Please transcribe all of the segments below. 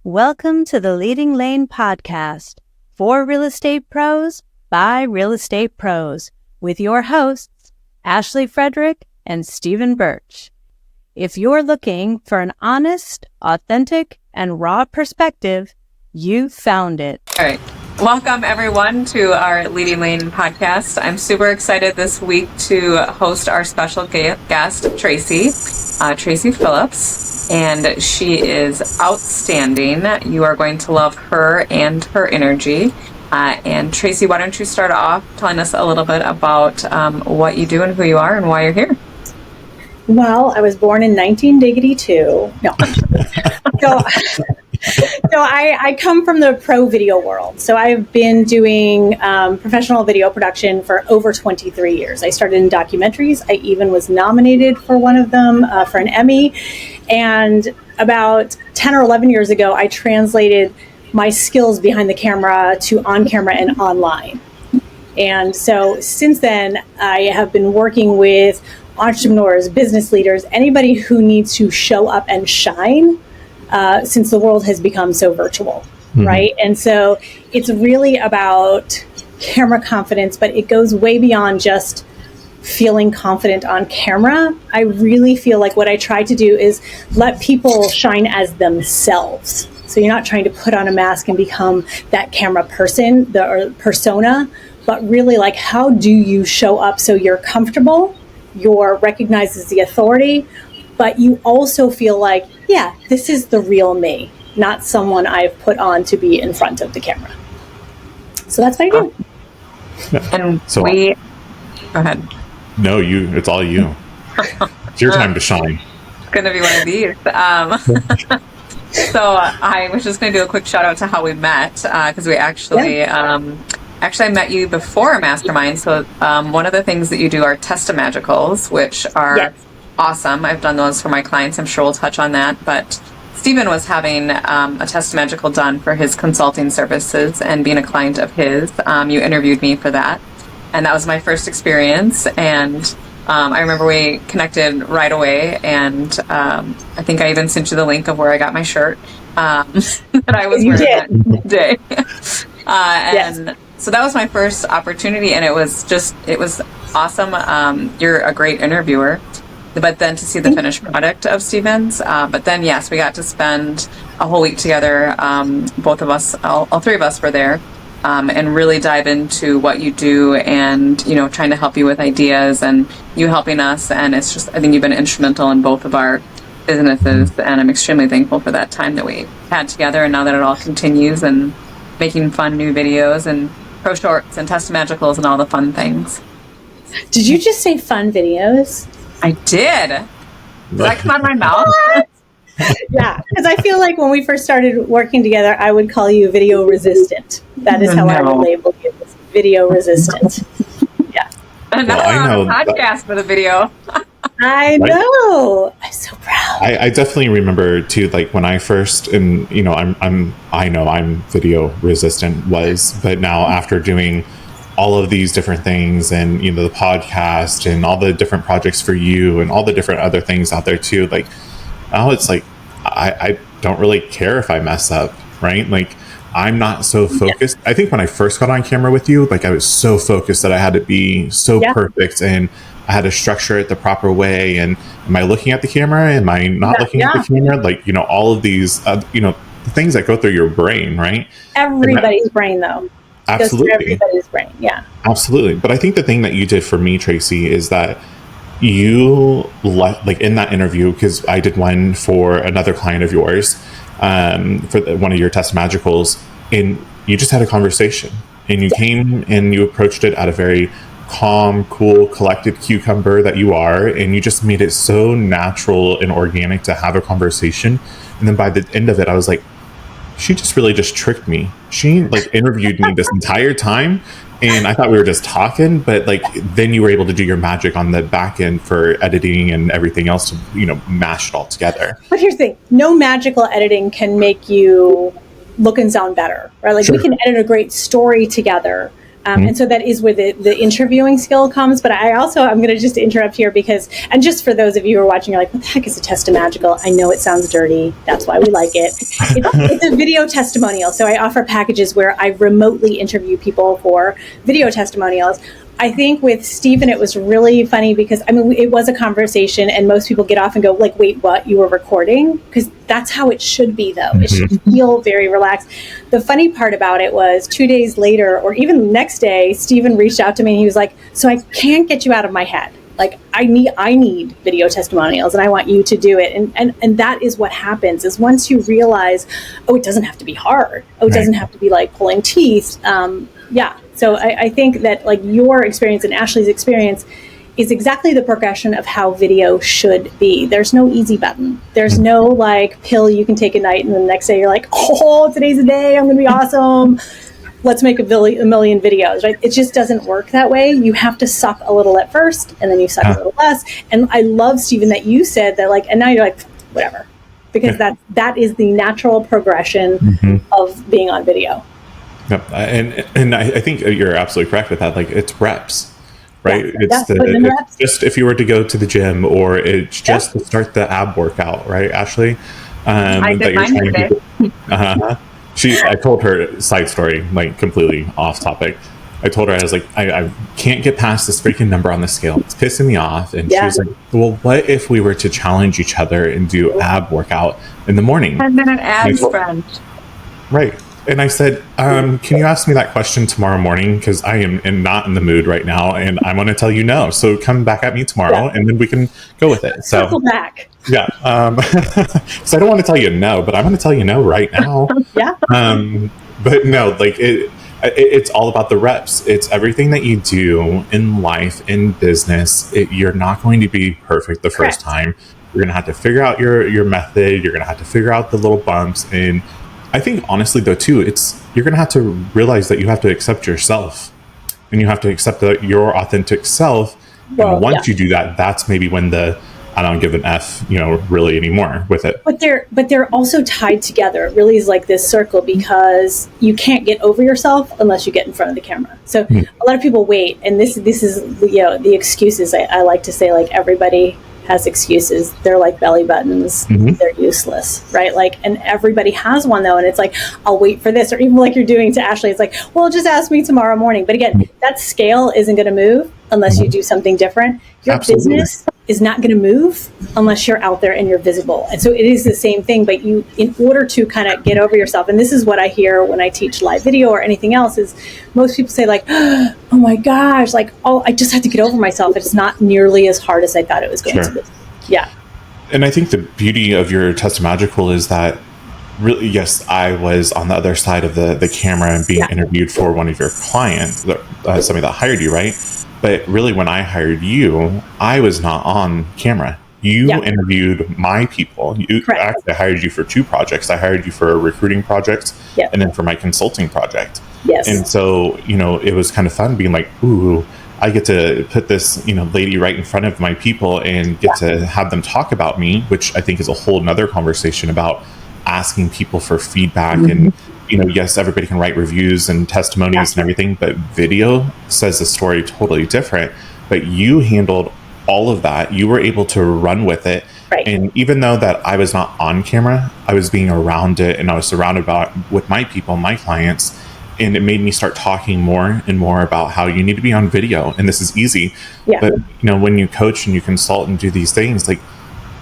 Welcome to the Leading Lane podcast for real estate pros by real estate pros with your hosts, Ashley Frederick and Stephen Birch. If you're looking for an honest, authentic, and raw perspective, you found it. All right. Welcome, everyone, to our Leading Lane podcast. I'm super excited this week to host our special guest, Tracy Phillips. And she is outstanding. You are going to love her and her energy. And Tracy, why don't you start off telling us a little bit about what you do and who you are and why you're here? Well, I was born in 1982. No. So I come from the pro video world. So I've been doing professional video production for over 23 years. I started in documentaries. I even was nominated for one of them for an Emmy. And about 10 or 11 years ago, I translated my skills behind the camera to on camera and online. And so since then, I have been working with entrepreneurs, business leaders, anybody who needs to show up and shine since the world has become so virtual, right? And so it's really about camera confidence, but it goes way beyond just feeling confident on camera. I really feel like what I try to do is let people shine as themselves. So you're not trying to put on a mask and become that camera person, or persona, but really like, how do you show up so you're comfortable, you're recognized as the authority, but you also feel like, yeah, this is the real me, not someone I've put on to be in front of the camera. So that's what I do. And so, go ahead. No, it's all you. It's your time to shine. It's going to be one of these. So I was just going to do a quick shout out to how we met, because we actually, I met you before a mastermind. So one of the things that you do are testimonials, which are awesome. I've done those for my clients. I'm sure we'll touch on that. But Stephen was having a testimonial done for his consulting services and being a client of his. You interviewed me for that. And that was my first experience. And I remember we connected right away. And I think I even sent you the link of where I got my shirt that I was wearing that day. And so that was my first opportunity. And it was awesome. You're a great interviewer. But then to see the finished product of Stephen's. But then, yes, we got to spend a whole week together. Both of us, all three of us were there. And really dive into what you do and, trying to help you with ideas and you helping us. And it's just, I think you've been instrumental in both of our businesses. And I'm extremely thankful for that time that we had together. And now that it all continues and making fun new videos and pro shorts and testimonials and all the fun things. Did you just say fun videos? I did. Did that come out of my mouth? Yeah, because I feel like when we first started working together, I would call you video resistant. That is how I would label you, video resistant. Yeah. And now we're on a podcast for the video. I know. I'm so proud. I definitely remember too, like when I first, and I'm video resistant but now after doing all of these different things and the podcast and all the different projects for you and all the different other things out there too, like now it's like I don't really care if I mess up, right? Like I'm not so focused. I think when I first got on camera with you, like I was so focused that I had to be so perfect and I had to structure it the proper way. And am I looking at the camera? Am I not looking at the camera? Like, all of these, the things that go through your brain, right? Everybody's brain though. Absolutely. Everybody's brain. Yeah. Absolutely. But I think the thing that you did for me, Tracy, is that you like in that interview, because I did one for another client of yours, for one of your testimonials, and you just had a conversation and you came and you approached it at a very calm, cool, collected cucumber that you are, and you just made it so natural and organic to have a conversation. And then by the end of it, I was like, she just really just tricked me. She like interviewed me this entire time and I thought we were just talking, but like then you were able to do your magic on the back end for editing and everything else to, mash it all together. But here's the thing, no magical editing can make you look and sound better, right? Like we can edit a great story together, And so that is where the interviewing skill comes. But I'm going to just interrupt here and just for those of you who are watching, you're like, what the heck is a testimonial? I know it sounds dirty. That's why we like it. It's a video testimonial. So I offer packages where I remotely interview people for video testimonials. I think with Stephen, it was really funny because, it was a conversation and most people get off and go like, wait, what? You were recording? Because that's how it should be, though. It should feel very relaxed. The funny part about it was 2 days later, or even the next day, Stephen reached out to me and he was like, so I can't get you out of my head. Like, I need video testimonials and I want you to do it. And that is what happens is once you realize, it doesn't have to be hard. It doesn't have to be like pulling teeth. So I think that like your experience and Ashley's experience is exactly the progression of how video should be. There's no easy button. There's no like pill you can take at night and the next day you're like, oh, today's the day. I'm going to be awesome. Let's make a million videos, right? It just doesn't work that way. You have to suck a little at first and then you suck a little less. And I love, Stephen, that you said that like, and now you're like, whatever, because that is the natural progression of being on video. Yep. And I think you're absolutely correct with that. Like it's reps, right? Yeah, it's just if you were to go to the gym or it's just to start the ab workout, right, Ashley? I did mine today. I told her side story, like completely off topic. I told her, I was like, I can't get past this freaking number on the scale. It's pissing me off. And she was like, well, what if we were to challenge each other and do ab workout in the morning? 10-minute abs, friend. Right. And I said, can you ask me that question tomorrow morning? Because I am not in the mood right now, and I'm going to tell you no. So come back at me tomorrow, and then we can go with it. So circle back. Yeah. So I don't want to tell you no, but I'm going to tell you no right now. But no, like it's all about the reps. It's everything that you do in life, in business. You're not going to be perfect the first time. You're going to have to figure out your method. You're going to have to figure out the little bumps. And I think honestly though too, you're going to have to realize that you have to accept yourself and you have to accept your authentic self. And once you do that, that's maybe when I don't give an F, really anymore with it. But they're also tied together. It really is like this circle because you can't get over yourself unless you get in front of the camera. So a lot of people wait, and this is the excuses. I like to say, like, everybody has excuses. They're like belly buttons. They're useless, right? Like, and everybody has one though. And it's like, I'll wait for this, or even like you're doing to Ashley, it's like, well, just ask me tomorrow morning. But again, that scale isn't going to move unless you do something different. Your business is not going to move unless you're out there and you're visible. And so it is the same thing, but in order to kind of get over yourself, and this is what I hear when I teach live video or anything else, is most people say like, oh my gosh, like, I just have to get over myself. It's not nearly as hard as I thought it was going to be. Yeah. And I think the beauty of your Testamagical is that really, yes, I was on the other side of the camera and being interviewed for one of your clients, somebody that hired you, right? But really, when I hired you, I was not on camera. You interviewed my people. Actually, I hired you for 2 projects. I hired you for a recruiting project and then for my consulting project. Yes. And so, it was kind of fun being like, ooh, I get to put this, lady right in front of my people and get to have them talk about me, which I think is a whole nother conversation about asking people for feedback and yes, everybody can write reviews and testimonials and everything, but video says the story totally different. But you handled all of that. You were able to run with it. Right. And even though that I was not on camera, I was being around it and I was surrounded with my people, my clients. And it made me start talking more and more about how you need to be on video. And this is easy. Yeah. But, when you coach and you consult and do these things, like,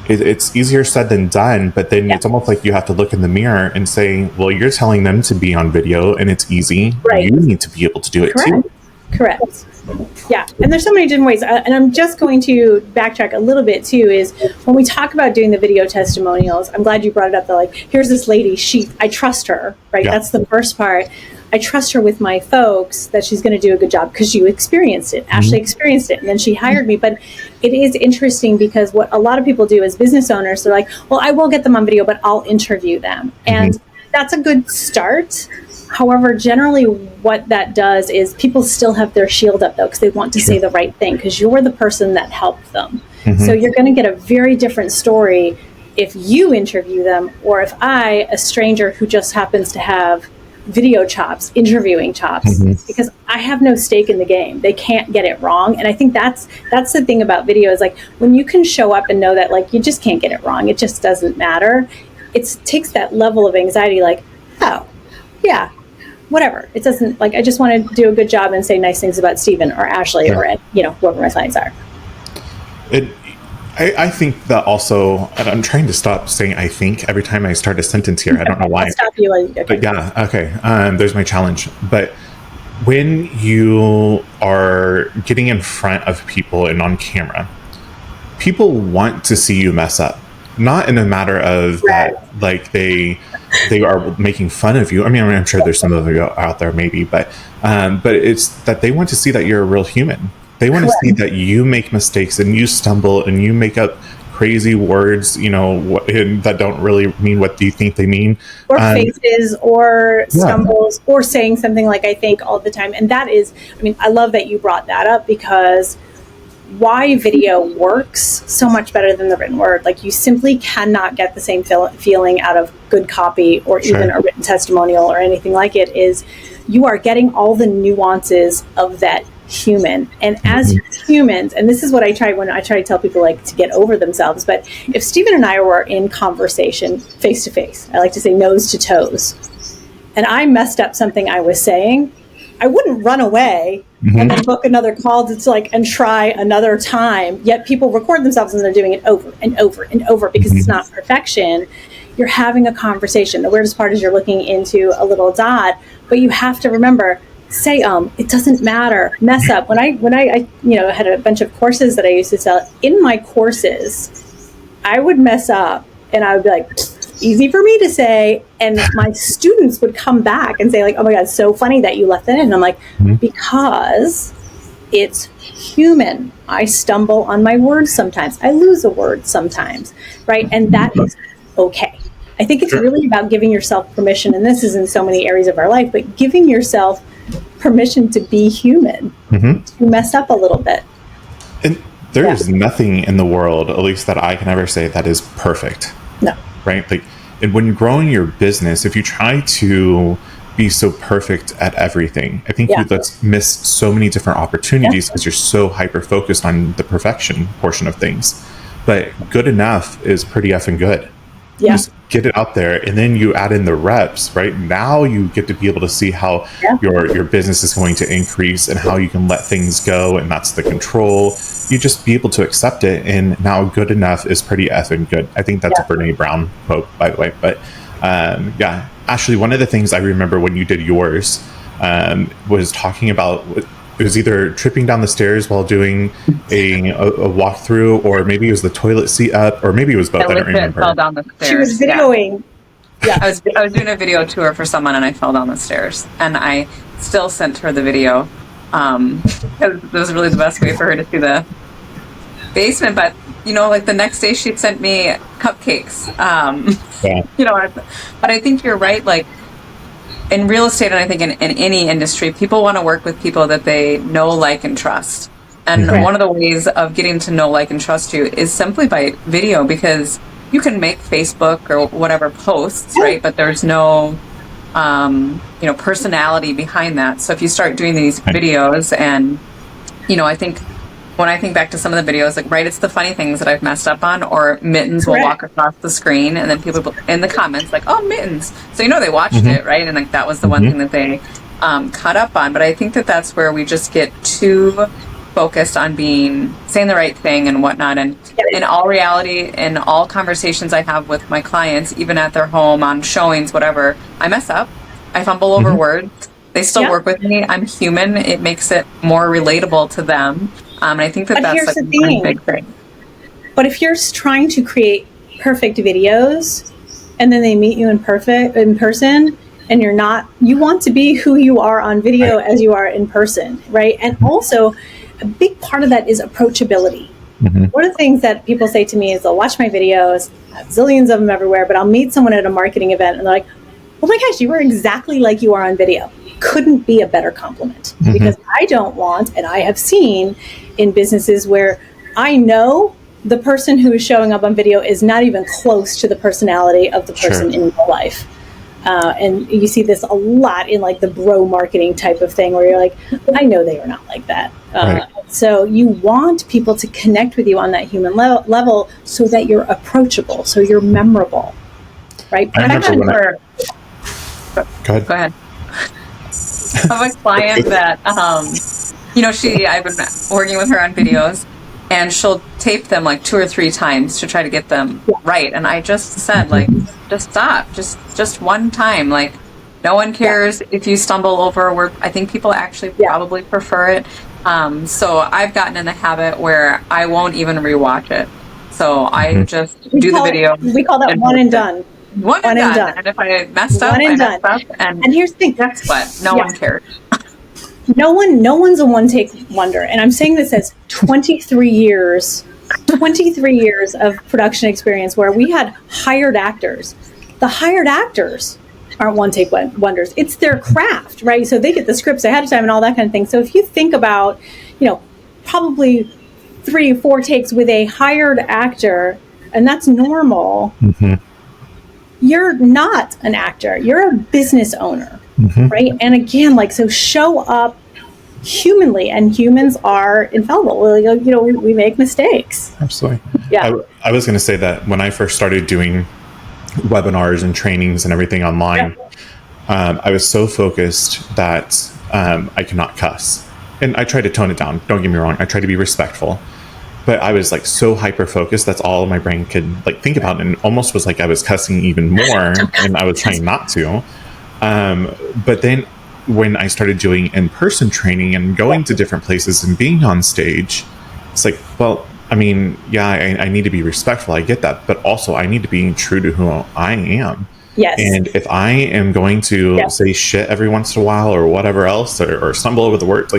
it's easier said than done, but then it's almost like you have to look in the mirror and say, well, you're telling them to be on video and it's easy. Right. You need to be able to do it too. Correct. Yeah. And there's so many different ways. And I'm just going to backtrack a little bit too, is when we talk about doing the video testimonials, I'm glad you brought it up. That like, here's this lady, I trust her, right? Yeah. That's the first part. I trust her with my folks that she's going to do a good job because you experienced it. Ashley experienced it, and then she hired me. But it is interesting because what a lot of people do as business owners, they're like, well, I will get them on video, but I'll interview them. And that's a good start. However, generally what that does is people still have their shield up, though, because they want to say the right thing because you're the person that helped them. So you're going to get a very different story if you interview them or if I, a stranger who just happens to have video chops, interviewing chops, because I have no stake in the game. They can't get it wrong. And I think that's the thing about video is like when you can show up and know that like you just can't get it wrong, it just doesn't matter. It takes that level of anxiety like, oh, yeah, whatever. It doesn't, like, I just want to do a good job and say nice things about Stephen or Ashley or, whoever my clients are. I think that also, and I'm trying to stop saying I think every time I start a sentence here. I don't know why. I'll stop you. Okay. But yeah, okay. There's my challenge. But when you are getting in front of people and on camera, people want to see you mess up. Not in a matter of that, like they are making fun of you. I mean, I'm sure there's some of you out there maybe, but it's that they want to see that you're a real human. They want to see that you make mistakes and you stumble and you make up crazy words, that don't really mean what you think they mean. Or faces or stumbles or saying something like I think all the time. And that is, I love that you brought that up because why video works so much better than the written word. Like you simply cannot get the same feeling out of good copy or even a written testimonial or anything like it is you are getting all the nuances of that human. And as humans, and this is what I try when I try to tell people like to get over themselves, but if Stephen and I were in conversation face to face, I like to say nose to toes, and I messed up something I was saying, I wouldn't run away and then book another call and try another time. Yet people record themselves and they're doing it over and over and over because it's not perfection. You're having a conversation. The weirdest part is you're looking into a little dot, but you have to remember, say, it doesn't matter, mess up. When I had a bunch of courses that I used to sell, in my courses, I would mess up and I would be like, easy for me to say. And my students would come back and say like, oh my God, so funny that you left that in. And I'm like, because it's human. I stumble on my words sometimes. I lose a word sometimes, right? And that is okay. I think it's really about giving yourself permission. And this is in so many areas of our life, but giving yourself permission to be human, to mess up a little bit. And there is nothing in the world, at least that I can ever say, that is perfect. No. Right? Like, and when you're growing your business, if you try to be so perfect at everything, I think you miss so many different opportunities because you're so hyper focused on the perfection portion of things. But good enough is pretty effing good. Yeah. Just get it out there, and then you add in the reps. Right now, you get to be able to see how your business is going to increase and how you can let things go, and that's the control. You just be able to accept it, and now good enough is pretty effing good. I think that's a Brene Brown quote, by the way. But Ashley, one of the things I remember when you did yours was talking about. It was either tripping down the stairs while doing a walkthrough, or maybe it was the toilet seat up, or maybe it was both. I don't remember. Fell down the stairs. She was videoing. Yeah. I was doing a video tour for someone, and I fell down the stairs, and I still sent her the video. It was really the best way for her to see the basement. But like the next day, she sent me cupcakes. But I think you're right. Like, in real estate, and I think in any industry, people want to work with people that they know, like, and trust. And one of the ways of getting to know, like, and trust you is simply by video, because you can make Facebook or whatever posts, right? But there's no, personality behind that. So if you start doing these videos, and, I think when I think back to some of the videos, like, right, it's the funny things that I've messed up on, or Mittens will walk across the screen, and then people in the comments like, oh, Mittens. So, they watched it, right? And like that was the one thing that they caught up on. But I think that that's where we just get too focused on saying the right thing and whatnot. And in all reality, in all conversations I have with my clients, even at their home, on showings, whatever, I mess up. I fumble over words. They still work with me. I'm human. It makes it more relatable to them. And I think that's like a big thing. But if you're trying to create perfect videos and then they meet you in person, and you want to be who you are on video as you are in person, right? And also a big part of that is approachability. One of the things that people say to me is they'll watch my videos, I have zillions of them everywhere, but I'll meet someone at a marketing event and they're like, oh my gosh, you were exactly like you are on video. Couldn't be a better compliment, because I don't want, and I have seen in businesses where I know the person who is showing up on video is not even close to the personality of the person in real life. And you see this a lot in like the bro marketing type of thing where you're like, I know they are not like that. Right. So you want people to connect with you on that human level so that you're approachable, so you're memorable, right? I remember Go ahead. Go ahead. I have a client that, I've been working with her on videos, and she'll tape them like 2 or 3 times to try to get them right. And I just said, like, just stop, just one time. Like, no one cares if you stumble over. I think people actually probably prefer it. So I've gotten in the habit where I won't even rewatch it. So I just do the video. We call that one and done. One and done. And if I messed up, I messed up. And here's the thing. Guess what? No one cares. No one's a one-take wonder. And I'm saying this as 23 years of production experience where we had hired actors. The hired actors aren't one-take wonders. It's their craft, right? So they get the scripts ahead of time and all that kind of thing. So if you think about, probably 3 or 4 takes with a hired actor, and that's normal, you're not an actor. You're a business owner, right? And again, so show up humanly, and humans are infallible. We make mistakes. Absolutely. Yeah. I was going to say that when I first started doing webinars and trainings and everything online, I was so focused that I could not cuss. And I tried to tone it down. Don't get me wrong. I tried to be respectful. But I was so hyper focused. That's all my brain could think about, and almost was like I was cussing even more, and I was trying not to. But then when I started doing in-person training and going to different places and being on stage, it's like, well, I mean, I need to be respectful. I get that, but also I need to be true to who I am. Yes. And if I am going to say shit every once in a while or whatever else, or stumble over the words,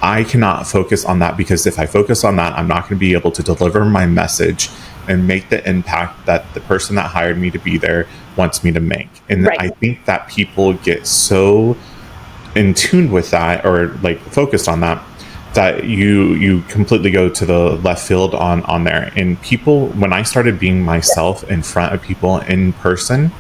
I cannot focus on that, because if I focus on that, I'm not going to be able to deliver my message and make the impact that the person that hired me to be there wants me to make. And I think that people get so in tune with that, or focused on that, that you completely go to the left field on there. And people, when I started being myself in front of people in person,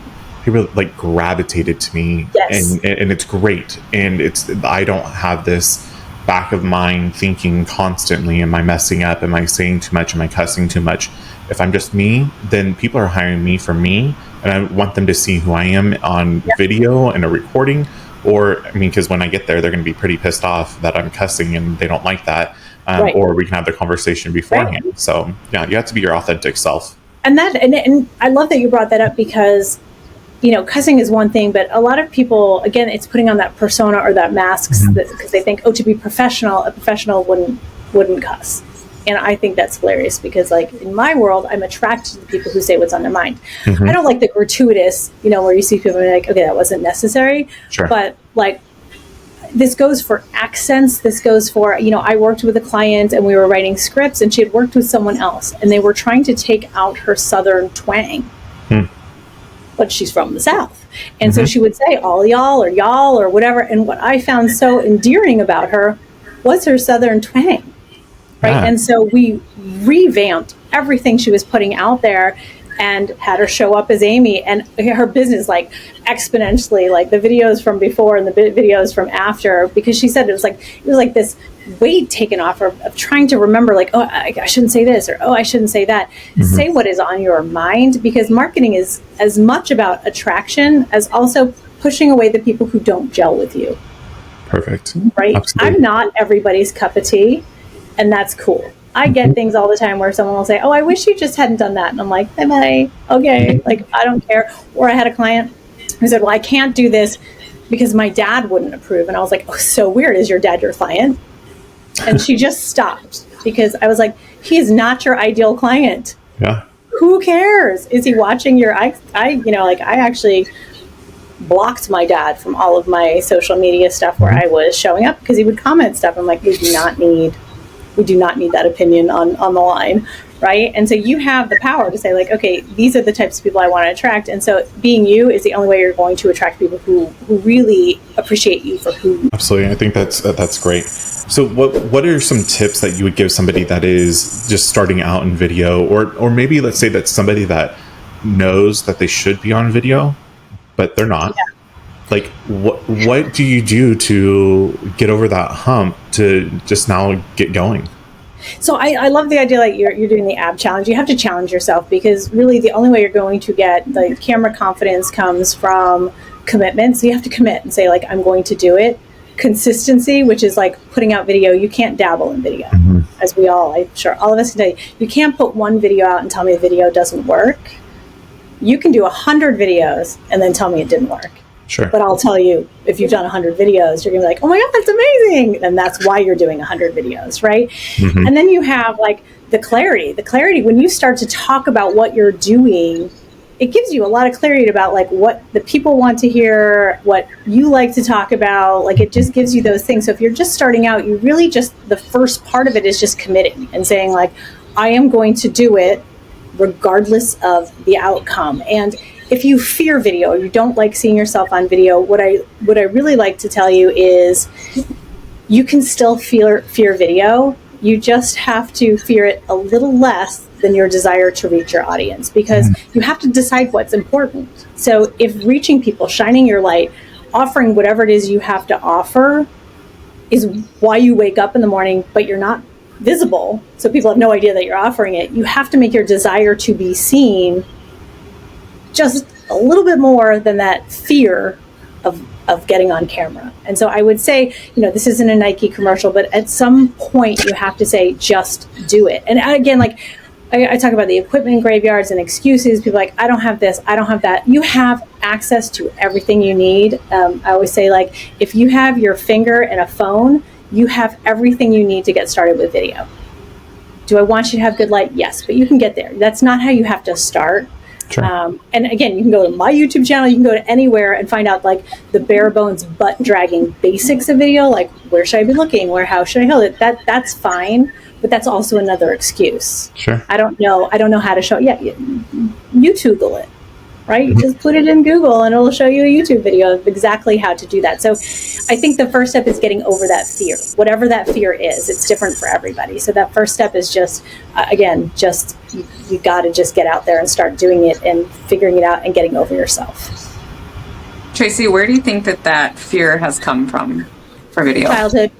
people gravitated to me. And it's great. And I don't have this back of mind thinking constantly, am I messing up, am I saying too much, am I cussing too much? If I'm just me, then people are hiring me for me, and I want them to see who I am on video and a recording. Or because when I get there, they're going to be pretty pissed off that I'm cussing and they don't like that, or we can have the conversation beforehand. So you have to be your authentic self. And I love that you brought that up, because cussing is one thing, but a lot of people, again, it's putting on that persona or that masks, because they think, to be professional, a professional wouldn't cuss. And I think that's hilarious, because in my world, I'm attracted to the people who say what's on their mind. I don't like the gratuitous, where you see people like, okay, that wasn't necessary. Sure. But this goes for accents. This goes for, I worked with a client and we were writing scripts, and she had worked with someone else, and they were trying to take out her Southern twang. But she's from the South. And so she would say all y'all or whatever. And what I found so endearing about her was her Southern twang. Right. Yeah. And so we revamped everything she was putting out there and had her show up as Amy, and her business exponentially, the videos from before and the videos from after, because she said it was like this weight taken off of trying to remember, I shouldn't say this, or I shouldn't say that. Say what is on your mind, because marketing is as much about attraction as also pushing away the people who don't gel with you. Perfect. Right. Absolutely. I'm not everybody's cup of tea, and that's cool. I get things all the time where someone will say, I wish you just hadn't done that. And I'm like, bye. Okay. I don't care. Or I had a client who said, well, I can't do this because my dad wouldn't approve. And I was like, oh, so weird. Is your dad your client? And she just stopped, because I was like, he is not your ideal client. Yeah. Who cares? Is he watching your, I actually blocked my dad from all of my social media stuff where I was showing up, because he would comment stuff. I'm like, we do not need that opinion on the line, right? And so you have the power to say, okay, these are the types of people I want to attract. And so being you is the only way you're going to attract people who really appreciate you for who you are. Absolutely. I think that's great. So what are some tips that you would give somebody that is just starting out in video, or maybe let's say that's somebody that knows that they should be on video, but they're not. Yeah. Like, what do you do to get over that hump to just now get going? So I love the idea that you're doing the ab challenge. You have to challenge yourself, because really the only way you're going to get the camera confidence comes from commitment. So you have to commit and say, like, I'm going to do it. Consistency, which is like putting out video. You can't dabble in video, as I'm sure all of us can tell you. You can't put one video out and tell me the video doesn't work. You can do 100 videos and then tell me it didn't work. Sure. But I'll tell you, if you've done 100 videos, you're going to be like, oh my God, that's amazing. And that's why you're doing 100 videos, right? And then you have like the clarity. The clarity, when you start to talk about what you're doing, it gives you a lot of clarity about like what the people want to hear, what you like to talk about. Like, it just gives you those things. So if you're just starting out, you really just, the first part of it is just committing and saying like, I am going to do it regardless of the outcome. And if you fear video, you don't like seeing yourself on video, what I really like to tell you is you can still fear video. You just have to fear it a little less than your desire to reach your audience, because you have to decide what's important. So if reaching people, shining your light, offering whatever it is you have to offer is why you wake up in the morning, but you're not visible, so people have no idea that you're offering it, you have to make your desire to be seen just a little bit more than that fear of getting on camera. And so I would say, this isn't a Nike commercial, but at some point you have to say, just do it. And again, like I talk about the equipment graveyards and excuses. People are like, I don't have this, I don't have that. You have access to everything you need. I always say, like, if you have your finger and a phone, you have everything you need to get started with video. Do I want you to have good light? Yes, but you can get there. That's not how you have to start. Sure. And again, you can go to my YouTube channel, you can go to anywhere and find out like the bare bones butt dragging basics of video, like where should I be looking, how should I hold it? That's fine, but that's also another excuse. Sure. I don't know how to show it. Yeah, YouTube it, right? You just put it in Google and it'll show you a YouTube video of exactly how to do that. So I think the first step is getting over that fear, whatever that fear is. It's different for everybody. So that first step is just, you got to just get out there and start doing it and figuring it out and getting over yourself. Tracy, where do you think that fear has come from for video? Childhood.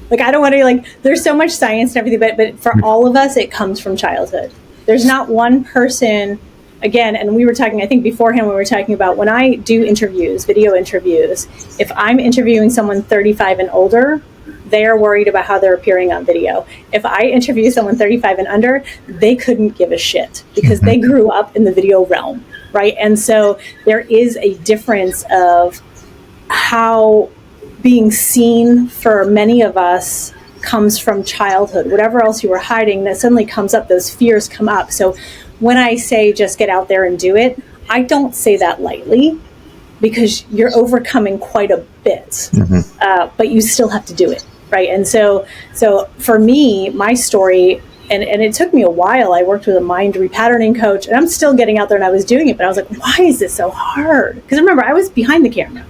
Like, I don't want to, there's so much science and everything, but for all of us, it comes from childhood. There's not one person, again, and we were talking, I think beforehand, we were talking about when I do interviews, video interviews, if I'm interviewing someone 35 and older, they are worried about how they're appearing on video. If I interview someone 35 and under, they couldn't give a shit because they grew up in the video realm, right? And so there is a difference of how being seen for many of us comes from childhood. Whatever else you were hiding, that suddenly comes up, those fears come up. So when I say just get out there and do it, I don't say that lightly, because you're overcoming quite a bit, but you still have to do it, right? And so for me, my story, and it took me a while. I worked with a mind repatterning coach, and I'm still getting out there, and I was doing it, but I was like, why is this so hard? Because remember, I was behind the camera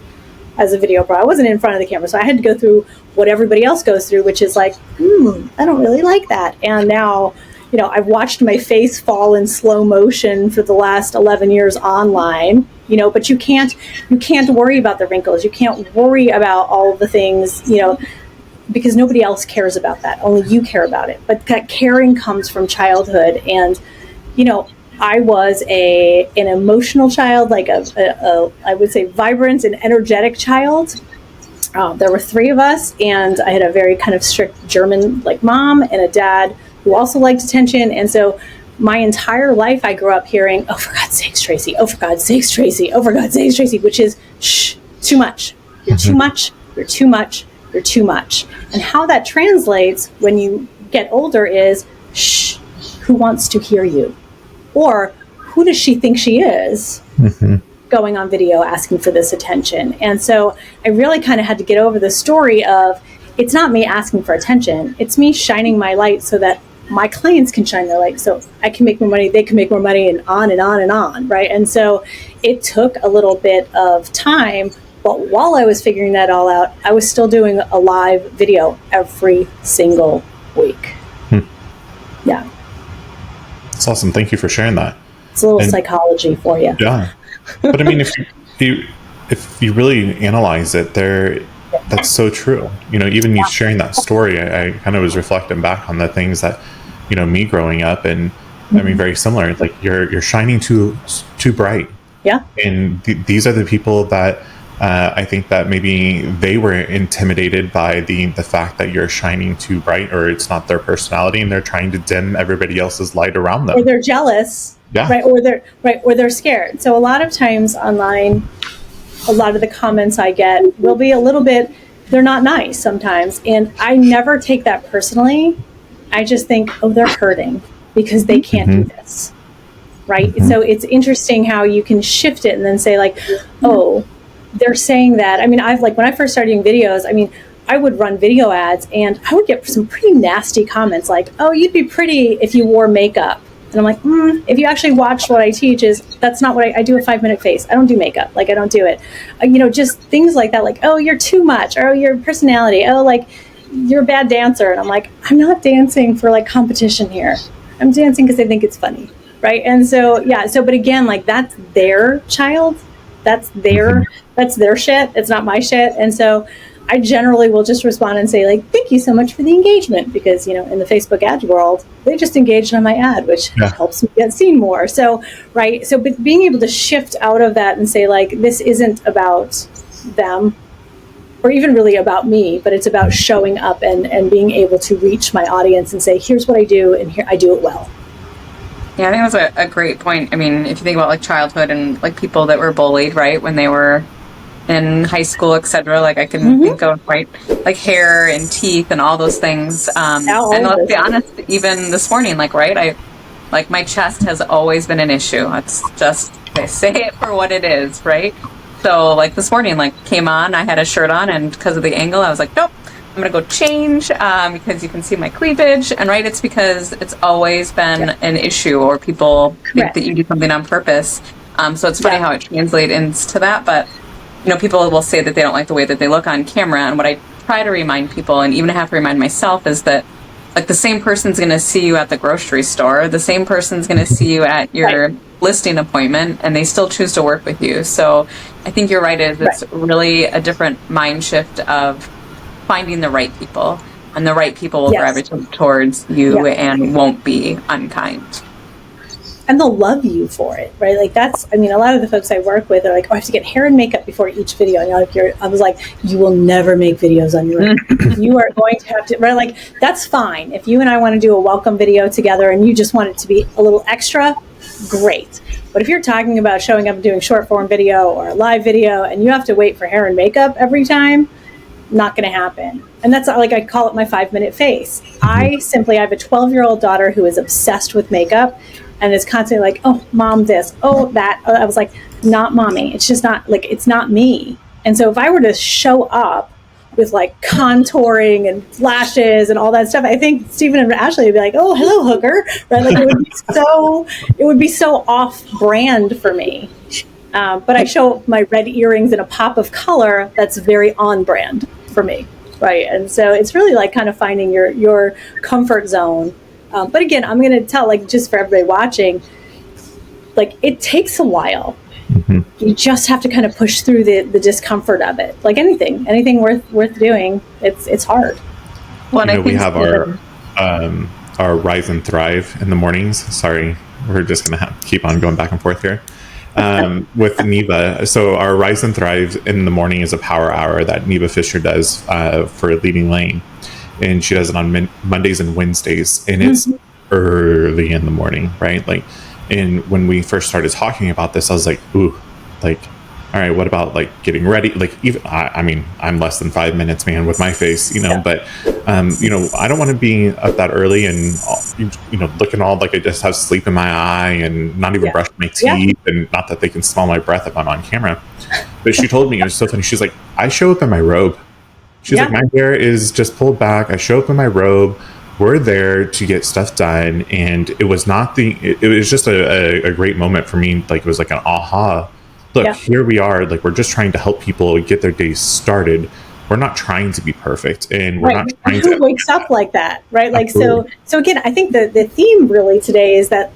as a video pro. I wasn't in front of the camera, so I had to go through what everybody else goes through, which is like, I don't really like that. And now, I've watched my face fall in slow motion for the last 11 years online, but you can't worry about the wrinkles. You can't worry about all of the things, because nobody else cares about that. Only you care about it. But that caring comes from childhood. And, I was an emotional child, like I would say vibrant and energetic child. There were 3 of us, and I had a very kind of strict German mom and a dad who also liked attention. And so my entire life I grew up hearing, oh, for God's sakes, Tracy, oh, for God's sakes, Tracy, oh, for God's sakes, Tracy, which is, shh, too much. You're too much, you're too much, you're too much. And how that translates when you get older is, shh, who wants to hear you? Or who does she think she is going on video asking for this attention? And so I really kind of had to get over the story of, it's not me asking for attention, it's me shining my light so that my clients can shine their light, so I can make more money, they can make more money, and on and on and on, right? And so it took a little bit of time, but while I was figuring that all out, I was still doing a live video every single week. Yeah. That's awesome. Thank you for sharing that. It's a little psychology for you. Yeah. But I mean, if you really analyze it, that's so true. Even you sharing that story, I kind of was reflecting back on the things that, me growing up, and I mean, very similar. Like you're shining too bright. Yeah. And these are the people that I think that maybe they were intimidated by the fact that you're shining too bright, or it's not their personality, and they're trying to dim everybody else's light around them. Or they're jealous. Yeah. Right. Or they're scared. So a lot of times online, a lot of the comments I get will be a little bit, they're not nice sometimes. And I never take that personally. I just think, oh, they're hurting because they can't do this. Right. So it's interesting how you can shift it and then say like, oh, they're saying that. I mean, when I first started doing videos, I mean, I would run video ads and I would get some pretty nasty comments like, oh, you'd be pretty if you wore makeup. And I'm like, if you actually watch what I teach, that's not what I do. A 5-minute face. I don't do makeup. Like, I don't do it. Just things like that. Like, oh, you're too much. Or, oh, your personality. Oh, like, you're a bad dancer. And I'm like, I'm not dancing for like competition here. I'm dancing because I think it's funny. Right. And so, yeah. So, but again, like that's their child. That's their shit. It's not my shit. And so I generally will just respond and say like, thank you so much for the engagement, because, in the Facebook ad world, they just engaged on my ad, which helps me get seen more. So, right. So but being able to shift out of that and say like, this isn't about them or even really about me, but it's about showing up and being able to reach my audience and say, here's what I do. And here I do it well. Yeah, I think that was a great point. I mean, if you think about like childhood and like people that were bullied, right, when they were in high school, etc., like I can think of like hair and teeth and all those things. And let's be honest, even this morning, like, right, my chest has always been an issue. It's just, I say it for what it is, right? So like this morning, like came on, I had a shirt on, and because of the angle, I was like, nope, I'm going to go change because you can see my cleavage. And right, it's because it's always been an issue, or people think that you do something on purpose. So it's funny how it translates into that. But, people will say that they don't like the way that they look on camera. And what I try to remind people, and even have to remind myself, is that like the same person's going to see you at the grocery store. The same person's going to see you at your listing appointment, and they still choose to work with you. So I think you're right. It's really a different mind shift of finding the right people, and the right people will gravitate towards you and won't be unkind. And they'll love you for it, right? Like a lot of the folks I work with are like, oh, I have to get hair and makeup before each video. And I was like, you will never make videos on your own. You are going to have to, right? Like, that's fine. If you and I want to do a welcome video together and you just want it to be a little extra, great. But if you're talking about showing up and doing short form video or a live video and you have to wait for hair and makeup every time, not going to happen. And that's like, I call it my 5-minute face. I have a 12-year-old daughter who is obsessed with makeup and is constantly like, oh, mom, this, oh, that. I was like, not mommy. It's just not like, it's not me. And so if I were to show up with like contouring and flashes and all that stuff, I think Stephen and Ashley would be like, oh, hello, hooker. Right? Like it would be so off brand for me. But I show my red earrings and a pop of color that's very on brand for me, right? And so it's really like kind of finding your comfort zone. But again, I'm going to tell, like, just for everybody watching, like, it takes a while. You just have to kind of push through the discomfort of it. Like anything worth doing, it's hard. Well, we have our Rise and Thrive in the mornings. Sorry, we're just going to keep on going back and forth here. With Neva. So our Rise and Thrive in the morning is a power hour that Neva Fisher does for LeadingLane. And she does it on Mondays and Wednesdays. And it's early in the morning, right? Like, and when we first started talking about this, I was like, ooh, like, all right, what about like getting ready? Like, even, I mean, I'm less than 5 minutes, man, with my face, but, I don't want to be up that early and, looking all like I just have sleep in my eye and not even brush my teeth, and not that they can smell my breath if I'm on camera. But she told me, it was so funny. She's like, I show up in my robe. She's like, my hair is just pulled back. I show up in my robe. We're there to get stuff done. And it was not it was just a great moment for me. Like, it was like an aha. Look, here we are. Like, we're just trying to help people get their days started. We're not trying to be perfect, and we're not trying to. Who wakes up like that, right? Like, so again, I think the theme really today is that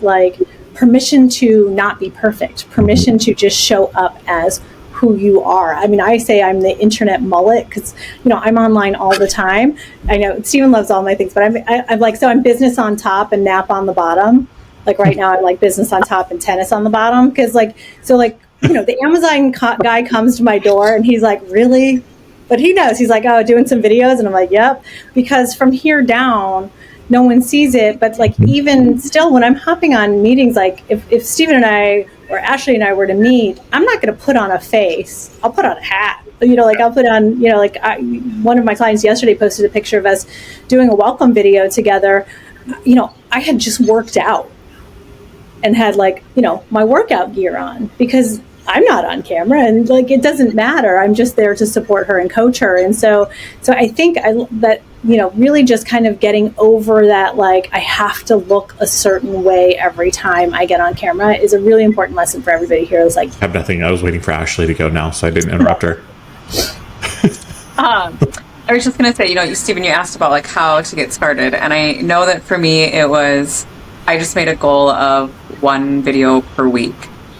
like permission to not be perfect, permission to just show up as who you are. I mean, I say I'm the internet mullet because, I'm online all the time. I know Stephen loves all my things, but I'm like, so I'm business on top and nap on the bottom. Like right now I'm like business on top and tennis on the bottom. Cause the Amazon guy comes to my door and he's like, really? But he knows. He's like, oh, doing some videos. And I'm like, yep. Because from here down, no one sees it. But like, even still, when I'm hopping on meetings, like if Stephen and I or Ashley and I were to meet, I'm not going to put on a face. I'll put on a hat. I'll put on, one of my clients yesterday posted a picture of us doing a welcome video together. I had just worked out and had my workout gear on because I'm not on camera and it doesn't matter. I'm just there to support her and coach her. And so I think that really just kind of getting over that, I have to look a certain way every time I get on camera is a really important lesson for everybody here. It's like, I have nothing. I was waiting for Ashley to go now, so I didn't interrupt her. I was just going to say, Stephen, you asked about how to get started. And I know that for me, I just made a goal of 1 video per week.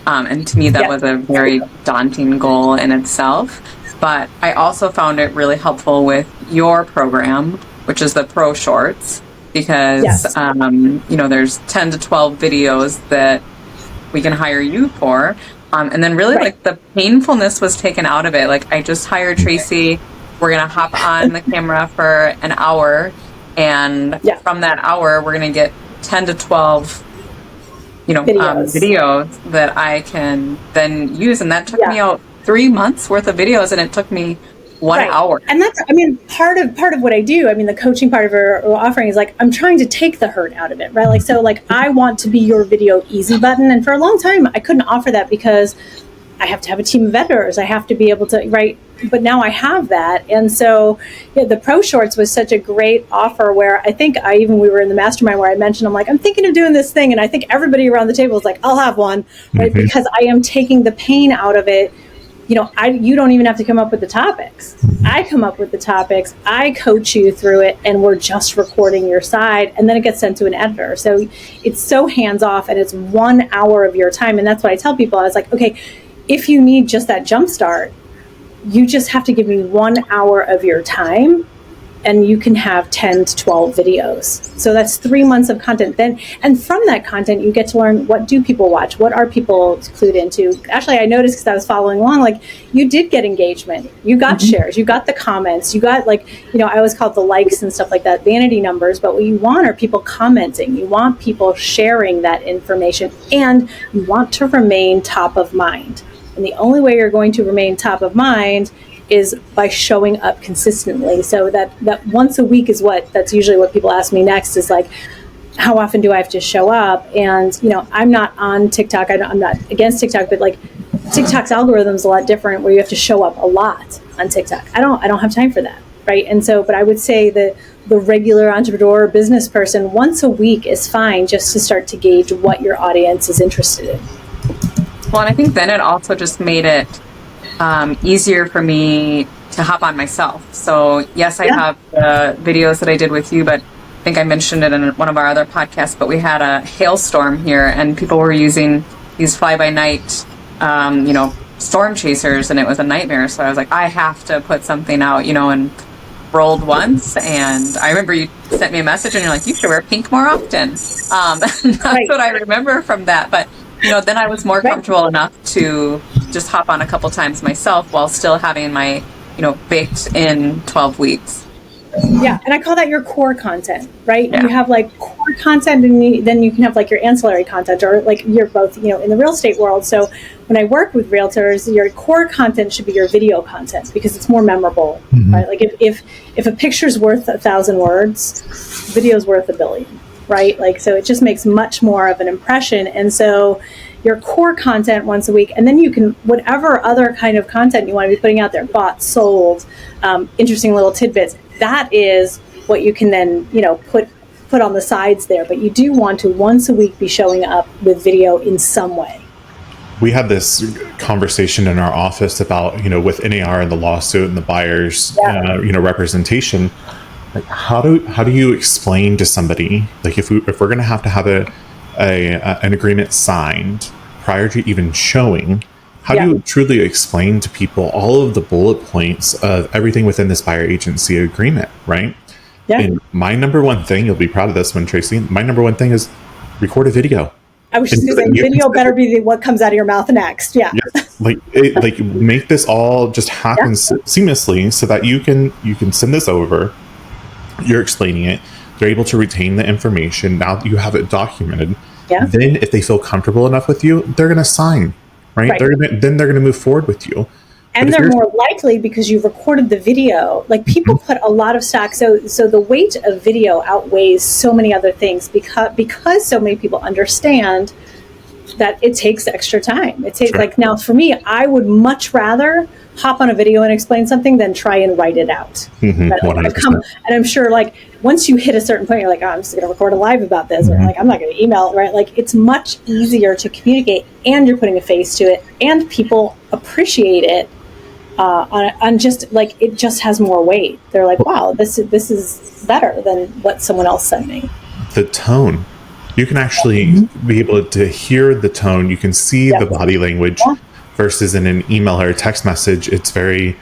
And to me, that was a very daunting goal in itself. But I also found it really helpful with your program, which is the Pro Shorts, because, there's 10 to 12 videos that we can hire you for. And then really the painfulness was taken out of it. I just hired Tracy. We're going to hop on the camera for an hour. And from that hour, we're going to get 10 to 12 videos that I can then use. And that took me out 3 months worth of videos, and it took me 1 hour. And that's, part of what I do. The coaching part of our offering is I'm trying to take the hurt out of it, right? I want to be your video easy button. And for a long time, I couldn't offer that because I have to have a team of vendors. I have to be able to, right? But now I have that. And so the Pro Shorts was such a great offer where I think we were in the mastermind where I mentioned, I'm thinking of doing this thing. And I think everybody around the table is like, I'll have one, right? Because I am taking the pain out of it. You don't even have to come up with the topics. I come up with the topics. I coach you through it, and we're just recording your side, and then it gets sent to an editor. So it's so hands off, and it's 1 hour of your time. And that's what I tell people. I was like, okay, if you need just that jump start, you just have to give me 1 hour of your time, and you can have 10 to 12 videos. So that's 3 months of content. And from that content, you get to learn, what do people watch? What are people clued into? Actually, I noticed because I was following along, you did get engagement. You got shares. You got the comments. You got I always call it the likes and stuff like that, vanity numbers. But what you want are people commenting. You want people sharing that information. And you want to remain top of mind. And the only way you're going to remain top of mind is by showing up consistently. So that once a week is that's usually what people ask me next is how often do I have to show up? And, I'm not on TikTok. I'm not against TikTok, but TikTok's algorithm is a lot different where you have to show up a lot on TikTok. I don't have time for that. Right. And so, but I would say that the regular entrepreneur or business person, once a week is fine just to start to gauge what your audience is interested in. Well, and I think then it also just made it easier for me to hop on myself. So yes, I have the videos that I did with you, but I think I mentioned it in one of our other podcasts, but we had a hailstorm here and people were using these fly-by-night, storm chasers, and it was a nightmare. So I was like, I have to put something out, and rolled once. And I remember you sent me a message and you're like, you should wear pink more often. That's what I remember from that. But then I was more comfortable enough to just hop on a couple times myself while still having my, baked in 12 weeks. Yeah. And I call that your core content, right? Yeah. You have core content and then you can have your ancillary content or you're both, in the real estate world. So when I work with realtors, your core content should be your video content because it's more memorable, right? If a picture's worth 1,000 words, video's worth 1 billion. Right? So it just makes much more of an impression. And so your core content once a week, and then you can, whatever other kind of content you want to be putting out there, bought, sold, interesting little tidbits, that is what you can then, put on the sides there. But you do want to once a week be showing up with video in some way. We had this conversation in our office about, with NAR and the lawsuit and the buyers, representation. How do you explain to somebody if we're going to have a an agreement signed prior to even showing, how do you truly explain to people all of the bullet points of everything within this buyer agency agreement, right? Yeah. And my number one thing, you'll be proud of this one, Tracy, my number one thing is record a video. I was just going to say, video better be what comes out of your mouth next. Yeah. Yes. Like make this all just happen seamlessly so that you can send this over. You're explaining it. They're able to retain the information. Now that you have it documented, then if they feel comfortable enough with you, they're going to sign, right? They're going to move forward with you. And they're more likely because you've recorded the video. Like people put a lot of stock. So the weight of video outweighs so many other things because so many people understand that it takes extra time. It takes like now for me, I would much rather hop on a video and explain something than try and write it out. And I'm sure like once you hit a certain point, you're like, oh, I'm just going to record a live about this. Or like, I'm not going to email, right? Like it's much easier to communicate and you're putting a face to it and people appreciate it. On just like it just has more weight. They're like, wow, this is better than what someone else sent me. The tone, you can actually be able to hear the tone. You can see the body language versus in an email or a text message. It's very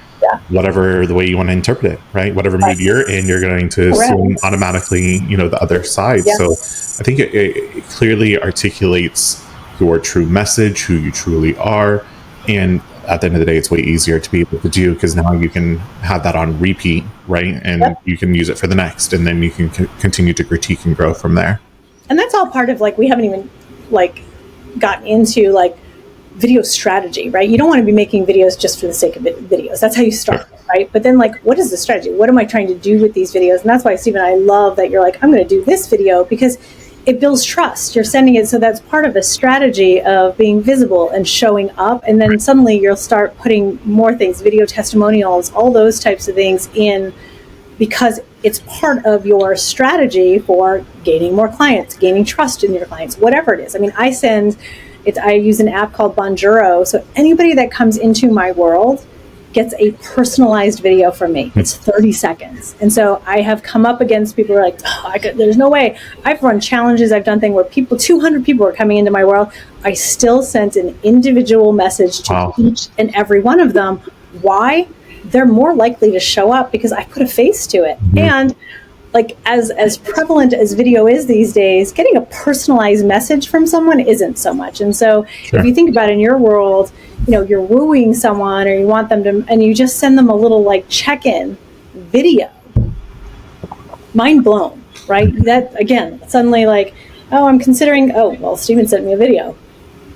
whatever the way you want to interpret it, right? Whatever mood you're in, you're going to assume automatically, the other side. So I think it clearly articulates your true message, who you truly are, and at the end of the day, it's way easier to be able to do because now you can have that on repeat, right? And you can use it for the next, and then you can continue to critique and grow from there. And that's all part of like, we haven't even like gotten into like video strategy, right? You don't want to be making videos just for the sake of videos. That's how you start, right? But then like, what is the strategy? What am I trying to do with these videos? And that's why, Stephen, I love that you're like, I'm going to do this video because it builds trust. You're sending it. So that's part of a strategy of being visible and showing up. And then suddenly you'll start putting more things, video testimonials, all those types of things in because it's part of your strategy for gaining more clients, gaining trust in your clients, whatever it is. I mean, I use an app called Bonjoro. So anybody that comes into my world gets a personalized video from me. It's 30 seconds. And so I have come up against people who are like, there's no way. I've run challenges. I've done things where 200 people are coming into my world. I still sent an individual message to each and every one of them. Why? They're more likely to show up because I put a face to it. And like as prevalent as video is these days, getting a personalized message from someone isn't so much. And so if you think about it in your world, you're wooing someone or you want them to, and you just send them a little like check-in video. Mind blown, right? That again, suddenly like, oh, I'm considering, Stephen sent me a video,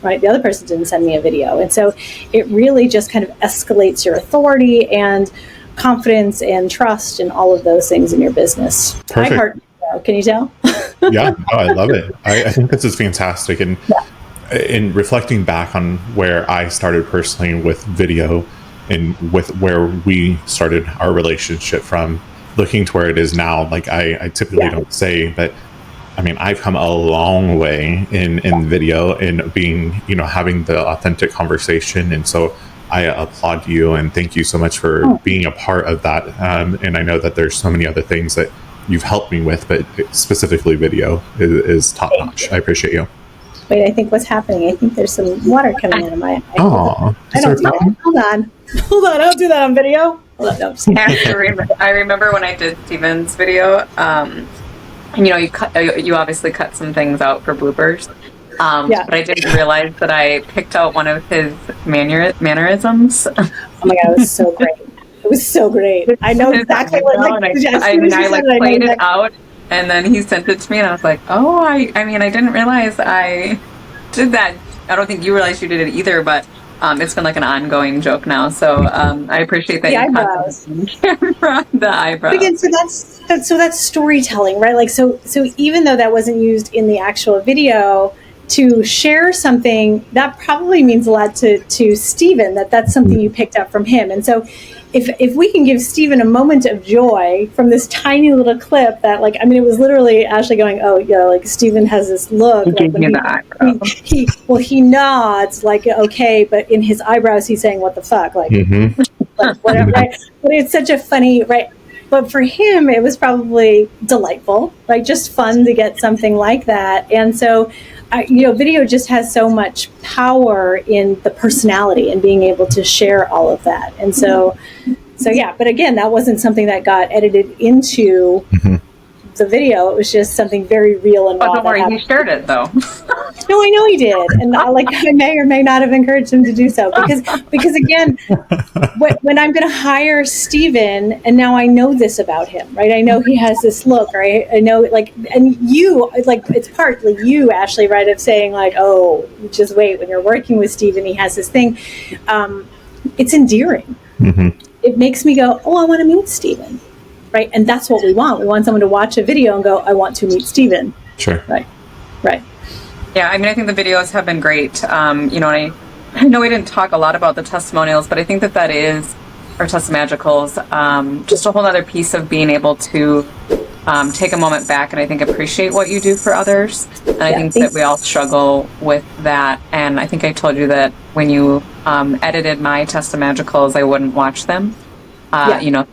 right? The other person didn't send me a video. And so it really just kind of escalates your authority and confidence and trust and all of those things in your business. Perfect. I heart video. Can you tell? I love it. I think this is fantastic. And in reflecting back on where I started personally with video and with where we started our relationship from, looking to where it is now, like I typically don't say, but I mean, I've come a long way in video and being, having the authentic conversation. And so I applaud you and thank you so much for being a part of that. And I know that there's so many other things that you've helped me with, but specifically video is top notch. I appreciate you. Wait, I think what's happening? I think there's some water coming out of my eye. I don't do that. Hold on. I don't do that on video. Hold on. No, I remember when I did Steven's video, you obviously cut some things out for bloopers. But I didn't realize that I picked out one of his mannerisms. Oh my God, it was so great. It was so great. I know exactly what I played it out, and then he sent it to me, and I was like, I didn't realize I did that. I don't think you realized you did it either, but it's been like an ongoing joke now. So I appreciate that. The eyebrows. Again, so that's storytelling, right? Like so even though that wasn't used in the actual video, to share something that probably means a lot to Stephen, that's something you picked up from him. And so if we can give Stephen a moment of joy from this tiny little clip that it was literally Ashley going, Stephen has this look. He nods like, okay, but in his eyebrows, he's saying, what the fuck? Like whatever, right? But it's such a funny, right? But for him, it was probably delightful, right? Just fun to get something like that. And so video just has so much power in the personality and being able to share all of that. And so yeah, but again, that wasn't something that got edited into the video. It was just something very real and raw. Oh, don't worry, he shared it though. No, I know he did, and I may or may not have encouraged him to do so because again, when I'm going to hire Steven, and now I know this about him, right? I know he has this look, right? I know, and you, it's partly you, Ashley, right? Of saying oh, just wait, when you're working with Steven, he has this thing. It's endearing. It makes me go, oh, I want to meet Steven. Right. And that's what we want. We want someone to watch a video and go, I want to meet Steven. Sure. Right. Yeah. I mean, I think the videos have been great. And I know we didn't talk a lot about the testimonials, but I think that is, or testimagicals, just a whole other piece of being able to take a moment back and I think appreciate what you do for others. And I think that we all struggle with that. And I think I told you that when you edited my testimagicals, I wouldn't watch them.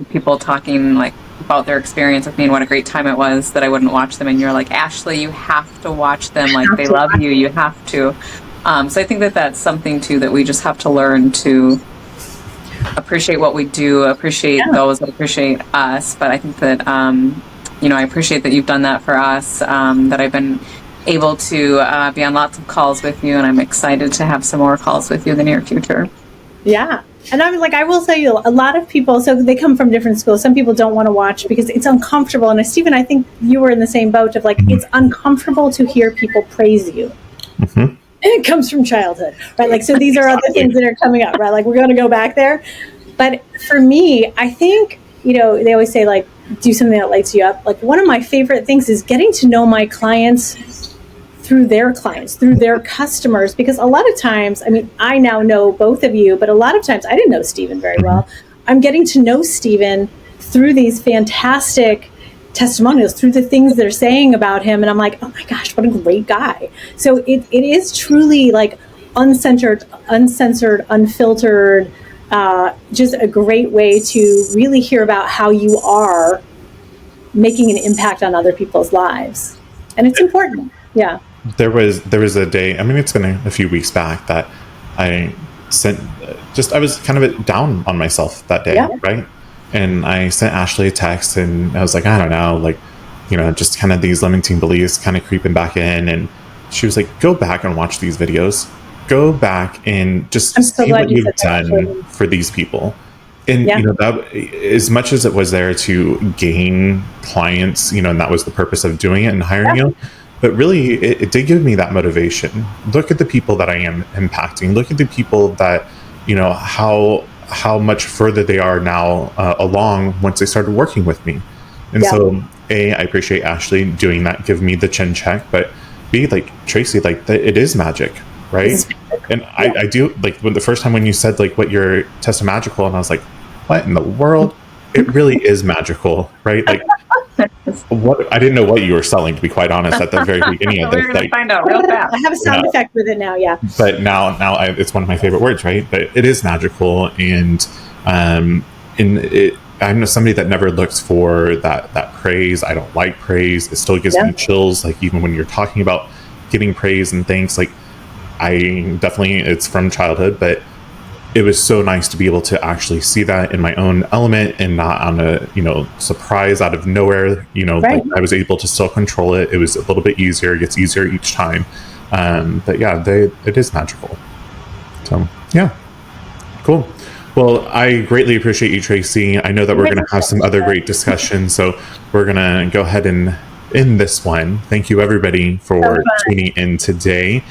People talking about their experience with me and what a great time it was, that I wouldn't watch them. And you're like, Ashley, you have to watch them. They love you. You have to. So I think that that's something too, that we just have to learn to appreciate what we do, appreciate those that appreciate us. But I think that, I appreciate that you've done that for us, that I've been able to be on lots of calls with you. And I'm excited to have some more calls with you in the near future. Yeah. And I will tell you, a lot of people, so they come from different schools. Some people don't want to watch because it's uncomfortable. And Stephen, I think you were in the same boat of it's uncomfortable to hear people praise you. And it comes from childhood, right? So these are other things that are coming up, right? We're going to go back there. But for me, I think, they always say do something that lights you up. One of my favorite things is getting to know my clients through their customers, because a lot of times, I now know both of you, but a lot of times I didn't know Stephen very well. I'm getting to know Stephen through these fantastic testimonials, through the things they're saying about him. And I'm like, oh my gosh, what a great guy. So it is truly uncensored, unfiltered, just a great way to really hear about how you are making an impact on other people's lives. And it's important. Yeah. There was a day, it's been a few weeks back, that I sent, I was kind of down on myself that day, right? And I sent Ashley a text and I was like, I don't know, just kind of these limiting beliefs kind of creeping back in. And she was like, go back and watch these videos. Go back and just see what you've done for these people. And, that, as much as it was there to gain clients, and that was the purpose of doing it and hiring you, but really, it did give me that motivation. Look at the people that I am impacting. Look at the people that, how much further they are now along once they started working with me. And so, A, I appreciate Ashley doing that, give me the chin check. But B, Tracy, it is magic, right? And I do, when the first time when you said, what your testamagical, and I was like, what in the world? It really is magical, right? What I didn't know what you were selling, to be quite honest, at the very beginning of this. We're going to find out real fast. I have a sound effect with it now, yeah. But now it's one of my favorite words, right? But it is magical, and I'm somebody that never looks for that praise. I don't like praise. It still gives me chills. Even when you're talking about getting praise and things, I definitely, it's from childhood, but it was so nice to be able to actually see that in my own element and not on a, surprise out of nowhere, I was able to still control it. It was a little bit easier. It gets easier each time. But yeah, it is magical. So yeah, cool. Well, I greatly appreciate you, Tracy. I know that we're going to have some other great discussions. So we're going to go ahead and end this one. Thank you, everybody, for tuning in today.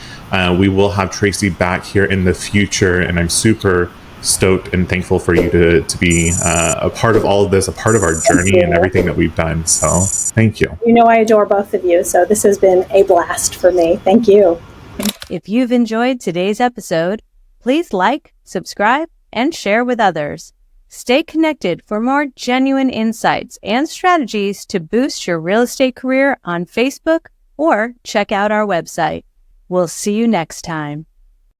We will have Tracy back here in the future, and I'm super stoked and thankful for you to be a part of all of this, a part of our journey and everything that we've done. So thank you. I adore both of you. So this has been a blast for me. Thank you. If you've enjoyed today's episode, please like, subscribe, and share with others. Stay connected for more genuine insights and strategies to boost your real estate career on Facebook, or check out our website. We'll see you next time.